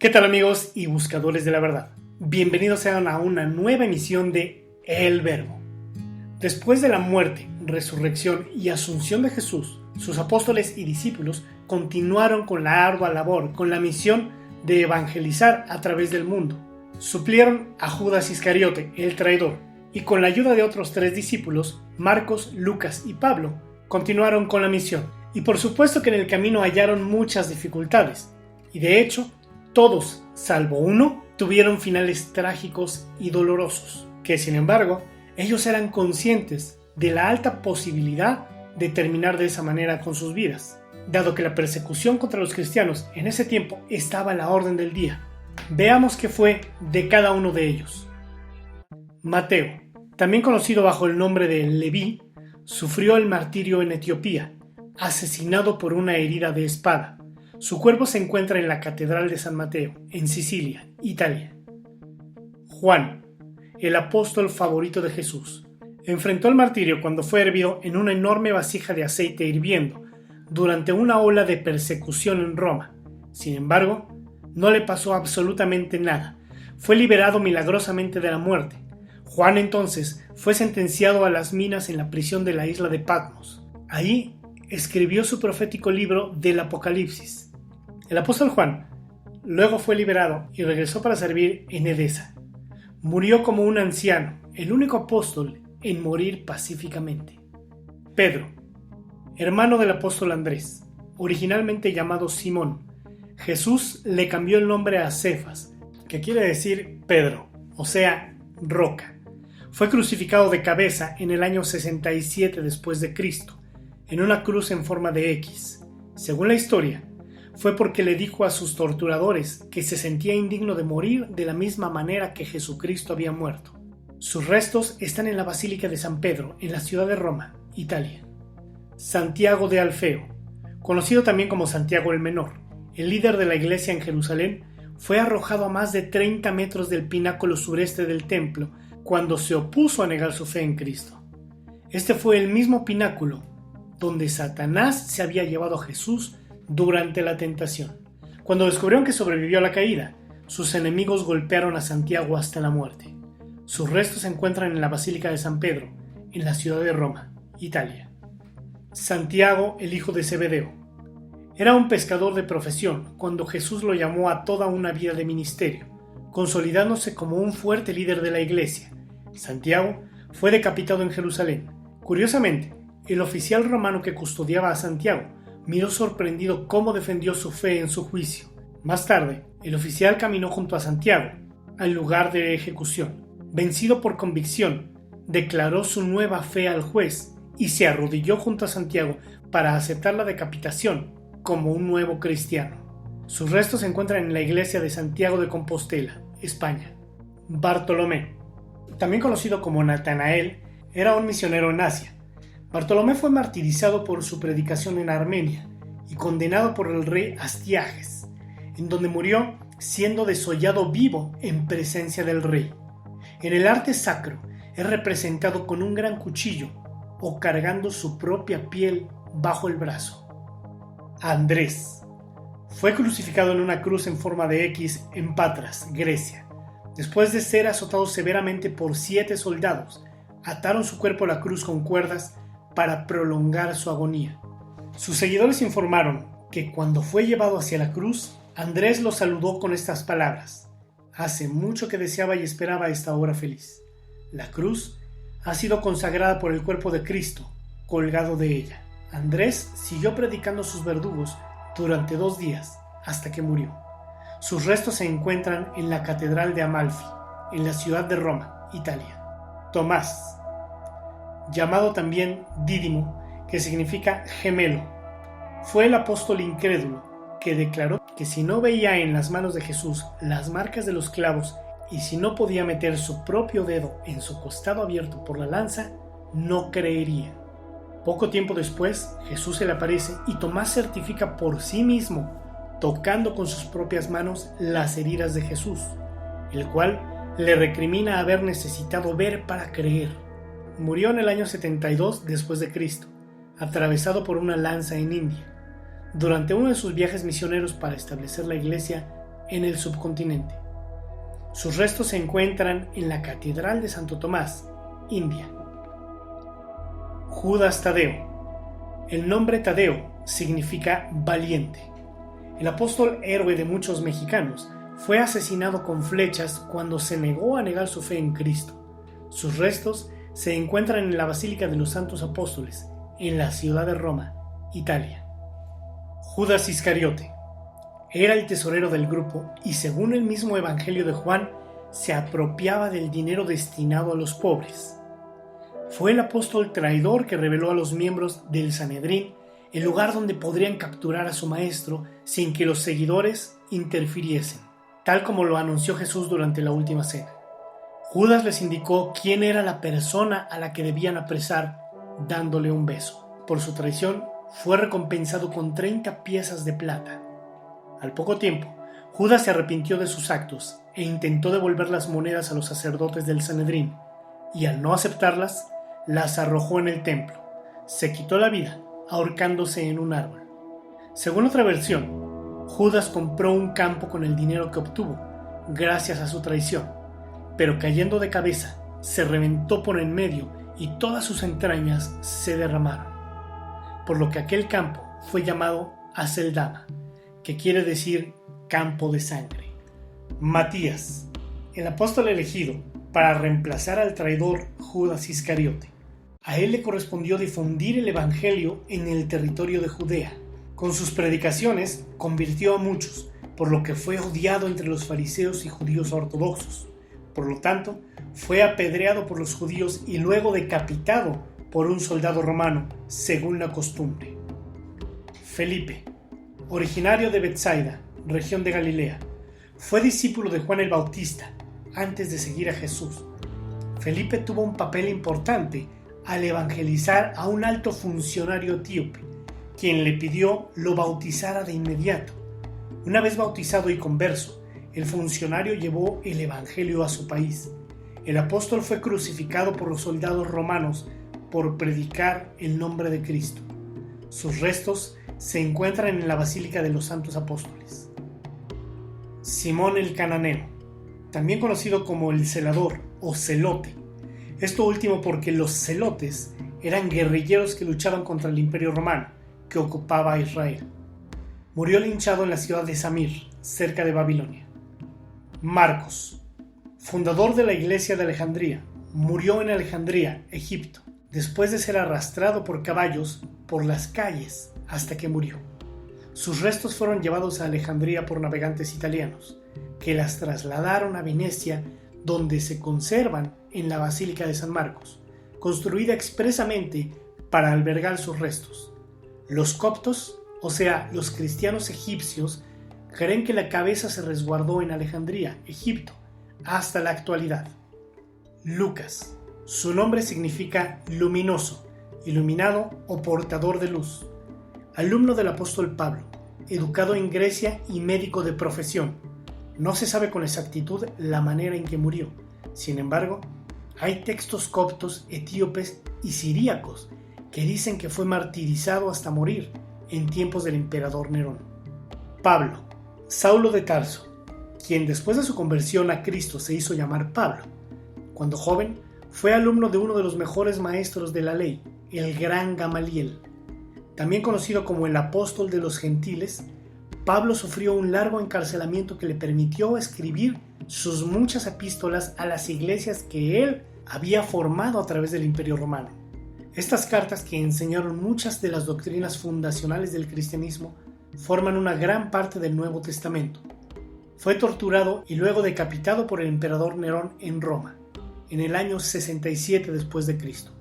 ¿Qué tal amigos y buscadores de la verdad? Bienvenidos sean a una nueva emisión de El Verbo. Después de la muerte, resurrección y asunción de Jesús, sus apóstoles y discípulos continuaron con la ardua labor, con la misión de evangelizar a través del mundo. Suplieron a Judas Iscariote, el traidor, y con la ayuda de otros 3 discípulos, Marcos, Lucas y Pablo, continuaron con la misión. Y por supuesto que en el camino hallaron muchas dificultades, y de hecho, todos, salvo uno, tuvieron finales trágicos y dolorosos, que sin embargo, ellos eran conscientes de la alta posibilidad de terminar de esa manera con sus vidas, dado que la persecución contra los cristianos en ese tiempo estaba a la orden del día. Veamos qué fue de cada uno de ellos. Mateo, también conocido bajo el nombre de Leví, sufrió el martirio en Etiopía, asesinado por una herida de espada. Su cuerpo se encuentra en la Catedral de San Mateo, en Sicilia, Italia. Juan, el apóstol favorito de Jesús, enfrentó el martirio cuando fue hervido en una enorme vasija de aceite hirviendo durante una ola de persecución en Roma. Sin embargo, no le pasó absolutamente nada. Fue liberado milagrosamente de la muerte. Juan entonces fue sentenciado a las minas en la prisión de la isla de Patmos. Allí escribió su profético libro del Apocalipsis. El apóstol Juan luego fue liberado y regresó para servir en Edesa. Murió como un anciano, el único apóstol en morir pacíficamente. Pedro, hermano del apóstol Andrés, originalmente llamado Simón. Jesús le cambió el nombre a Cefas, que quiere decir Pedro, o sea, roca. Fue crucificado de cabeza en el año 67 después de Cristo, en una cruz en forma de X. Según la historia, fue porque le dijo a sus torturadores que se sentía indigno de morir de la misma manera que Jesucristo había muerto. Sus restos están en la Basílica de San Pedro, en la ciudad de Roma, Italia. Santiago de Alfeo, conocido también como Santiago el Menor, el líder de la iglesia en Jerusalén, fue arrojado a más de 30 metros del pináculo sureste del templo cuando se opuso a negar su fe en Cristo. Este fue el mismo pináculo donde Satanás se había llevado a Jesús durante la tentación. Cuando descubrieron que sobrevivió a la caída, sus enemigos golpearon a Santiago hasta la muerte. Sus restos se encuentran en la Basílica de San Pedro, en la ciudad de Roma, Italia. Santiago, el hijo de Zebedeo, era un pescador de profesión cuando Jesús lo llamó a toda una vida de ministerio, consolidándose como un fuerte líder de la iglesia. Santiago fue decapitado en Jerusalén. Curiosamente, el oficial romano que custodiaba a Santiago miró sorprendido cómo defendió su fe en su juicio. Más tarde, el oficial caminó junto a Santiago al lugar de ejecución. Vencido por convicción, declaró su nueva fe al juez y se arrodilló junto a Santiago para aceptar la decapitación como un nuevo cristiano. Sus restos se encuentran en la iglesia de Santiago de Compostela, España. Bartolomé, también conocido como Natanael, era un misionero en Asia. Bartolomé fue martirizado por su predicación en Armenia y condenado por el rey Astiages, en donde murió siendo desollado vivo en presencia del rey. En el arte sacro es representado con un gran cuchillo o cargando su propia piel bajo el brazo. Andrés fue crucificado en una cruz en forma de X en Patras, Grecia. Después de ser azotado severamente por 7 soldados, ataron su cuerpo a la cruz con cuerdas para prolongar su agonía. Sus seguidores informaron que cuando fue llevado hacia la cruz, Andrés lo saludó con estas palabras: hace mucho que deseaba y esperaba esta hora feliz. La cruz ha sido consagrada por el cuerpo de Cristo, colgado de ella. Andrés siguió predicando a sus verdugos durante 2 días, hasta que murió. Sus restos se encuentran en la Catedral de Amalfi, en la ciudad de Roma, Italia. Tomás, llamado también Dídimo, que significa gemelo, fue el apóstol incrédulo que declaró que si no veía en las manos de Jesús las marcas de los clavos y si no podía meter su propio dedo en su costado abierto por la lanza, no creería. Poco tiempo después, Jesús se le aparece y Tomás certifica por sí mismo, tocando con sus propias manos las heridas de Jesús, el cual le recrimina haber necesitado ver para creer. Murió en el año 72 después de Cristo, atravesado por una lanza en India. Durante uno de sus viajes misioneros para establecer la iglesia en el subcontinente. Sus restos se encuentran en la Catedral de Santo Tomás, India. Judas Tadeo. El nombre Tadeo significa valiente. El apóstol héroe de muchos mexicanos fue asesinado con flechas cuando se negó a negar su fe en Cristo. Sus restos se encuentran en la Basílica de los Santos Apóstoles, en la ciudad de Roma, Italia. Judas Iscariote. Era el tesorero del grupo y, según el mismo Evangelio de Juan, se apropiaba del dinero destinado a los pobres. Fue el apóstol traidor que reveló a los miembros del Sanedrín el lugar donde podrían capturar a su maestro sin que los seguidores interfiriesen, tal como lo anunció Jesús durante la última cena. Judas les indicó quién era la persona a la que debían apresar, dándole un beso. Por su traición, fue recompensado con 30 piezas de plata. Al poco tiempo, Judas se arrepintió de sus actos e intentó devolver las monedas a los sacerdotes del Sanedrín, y al no aceptarlas, las arrojó en el templo. Se quitó la vida, ahorcándose en un árbol. Según otra versión, Judas compró un campo con el dinero que obtuvo, gracias a su traición, pero cayendo de cabeza, se reventó por en medio y todas sus entrañas se derramaron, por lo que aquel campo fue llamado Aceldama, que quiere decir campo de sangre. Matías, el apóstol elegido para reemplazar al traidor Judas Iscariote. A él le correspondió difundir el evangelio en el territorio de Judea. Con sus predicaciones convirtió a muchos, por lo que fue odiado entre los fariseos y judíos ortodoxos. Por lo tanto, fue apedreado por los judíos y luego decapitado por un soldado romano, según la costumbre. Felipe, originario de Betsaida, región de Galilea, fue discípulo de Juan el Bautista antes de seguir a Jesús. Felipe tuvo un papel importante al evangelizar a un alto funcionario etíope, quien le pidió lo bautizara de inmediato. Una vez bautizado y converso, el funcionario llevó el evangelio a su país. El apóstol fue crucificado por los soldados romanos por predicar el nombre de Cristo. Sus restos se encuentran en la Basílica de los Santos Apóstoles. Simón el Cananeo, también conocido como el celador o celote. Esto último porque los celotes eran guerrilleros que luchaban contra el Imperio Romano, que ocupaba a Israel. Murió linchado en la ciudad de Samir, cerca de Babilonia. Marcos, fundador de la iglesia de Alejandría, murió en Alejandría, Egipto, después de ser arrastrado por caballos por las calles hasta que murió. Sus restos fueron llevados a Alejandría por navegantes italianos, que las trasladaron a Venecia, donde se conservan en la Basílica de San Marcos, construida expresamente para albergar sus restos. Los coptos, o sea, los cristianos egipcios, creen que la cabeza se resguardó en Alejandría, Egipto, hasta la actualidad. Lucas, su nombre significa luminoso, iluminado o portador de luz. Alumno del apóstol Pablo, educado en Grecia y médico de profesión. No se sabe con exactitud la manera en que murió. Sin embargo, hay textos coptos, etíopes y siríacos que dicen que fue martirizado hasta morir en tiempos del emperador Nerón. Pablo, Saulo de Tarso, quien después de su conversión a Cristo se hizo llamar Pablo. Cuando joven, fue alumno de uno de los mejores maestros de la ley, el gran Gamaliel. También conocido como el apóstol de los gentiles, Pablo sufrió un largo encarcelamiento que le permitió escribir sus muchas epístolas a las iglesias que él había formado a través del Imperio Romano. Estas cartas, que enseñaron muchas de las doctrinas fundacionales del cristianismo, forman una gran parte del Nuevo Testamento. Fue torturado y luego decapitado por el emperador Nerón en Roma, en el año 67 después de Cristo.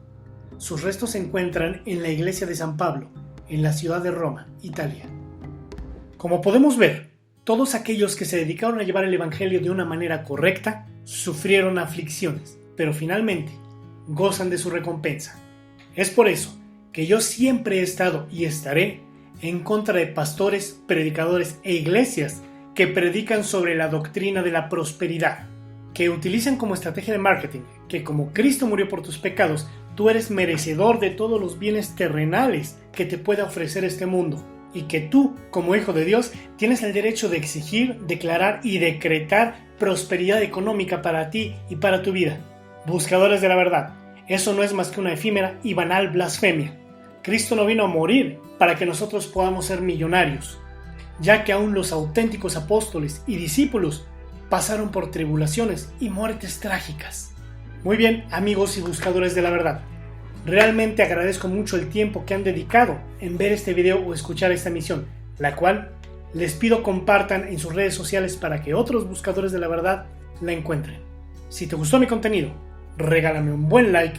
Sus restos se encuentran en la iglesia de San Pablo, en la ciudad de Roma, Italia. Como podemos ver, todos aquellos que se dedicaron a llevar el evangelio de una manera correcta sufrieron aflicciones, pero finalmente gozan de su recompensa. Es por eso que yo siempre he estado y estaré en contra de pastores, predicadores e iglesias que predican sobre la doctrina de la prosperidad, que utilizan como estrategia de marketing que como Cristo murió por tus pecados, tú eres merecedor de todos los bienes terrenales que te pueda ofrecer este mundo. y que tú, como hijo de Dios, tienes el derecho de exigir, declarar y decretar prosperidad económica para ti y para tu vida. Buscadores de la verdad, eso no es más que una efímera y banal blasfemia. Cristo no vino a morir para que nosotros podamos ser millonarios, ya que aún los auténticos apóstoles y discípulos pasaron por tribulaciones y muertes trágicas. Muy bien, amigos y buscadores de la verdad, realmente agradezco mucho el tiempo que han dedicado en ver este video o escuchar esta emisión, la cual les pido compartan en sus redes sociales para que otros buscadores de la verdad la encuentren. Si te gustó mi contenido, regálame un buen like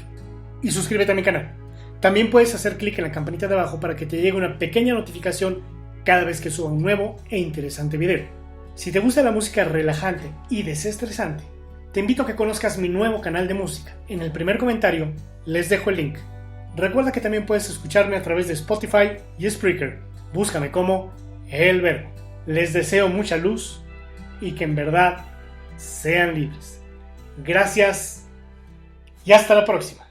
y suscríbete a mi canal. También puedes hacer clic en la campanita de abajo para que te llegue una pequeña notificación cada vez que suba un nuevo e interesante video. Si te gusta la música relajante y desestresante, te invito a que conozcas mi nuevo canal de música. En el primer comentario les dejo el link. Recuerda que también puedes escucharme a través de Spotify y Spreaker. Búscame como El Verbo. Les deseo mucha luz y que en verdad sean libres. Gracias y hasta la próxima.